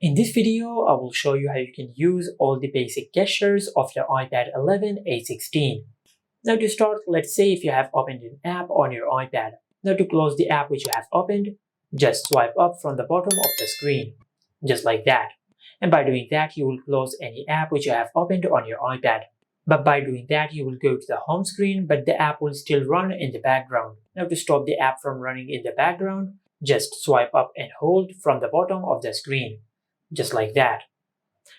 In this video, I will show you how you can use all the basic gestures of your iPad 11 A16. Now to start, let's say if you have opened an app on your iPad. Now to close the app which you have opened, just swipe up from the bottom of the screen, just like that. And by doing that, you will close any app which you have opened on your iPad. But by doing that, you will go to the home screen, but the app will still run in the background. Now to stop the app from running in the background, just swipe up and hold from the bottom of the screen, just like that.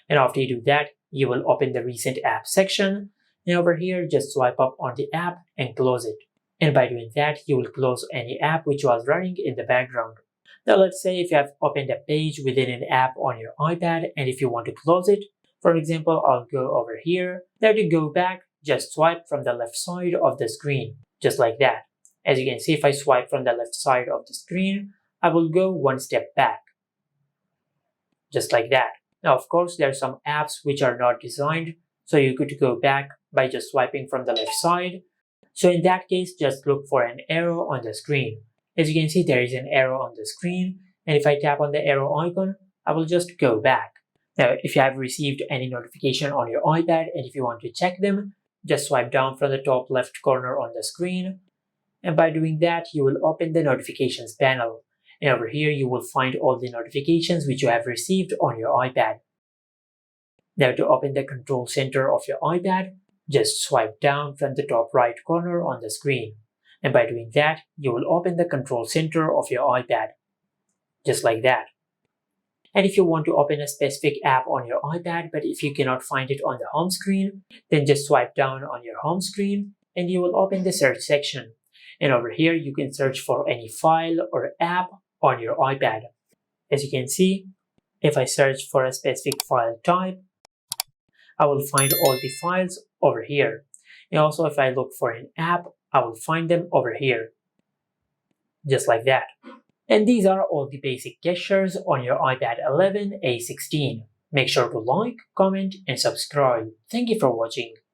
And after you do that, you will open the recent app section, and over here just swipe up on the app and close it. And by doing that, you will close any app which was running in the background. Now let's say if you have opened a page within an app on your iPad and if you want to close it, for example, I'll go over here. Now to go back, just swipe from the left side of the screen, just like that. As you can see, if I swipe from the left side of the screen, I will go one step back, just like that. Now, of course, there are some apps which are not designed, so you could go back by just swiping from the left side. So in that case, just look for an arrow on the screen. As you can see, there is an arrow on the screen, and if I tap on the arrow icon, I will just go back. Now, if you have received any notification on your iPad and if you want to check them, just swipe down from the top left corner on the screen, and by doing that, you will open the notifications panel. And over here, you will find all the notifications which you have received on your iPad. Now to open the control center of your iPad, just swipe down from the top right corner on the screen. And by doing that, you will open the control center of your iPad, just like that. And if you want to open a specific app on your iPad, but if you cannot find it on the home screen, then just swipe down on your home screen and you will open the search section. And over here, you can search for any file or app on your iPad. As you can see, if I search for a specific file type, I will find all the files over here. And also if I look for an app, I will find them over here, just like that. And these are all the basic gestures on your iPad 11 A16. Make sure to like, comment, and subscribe. Thank you for watching.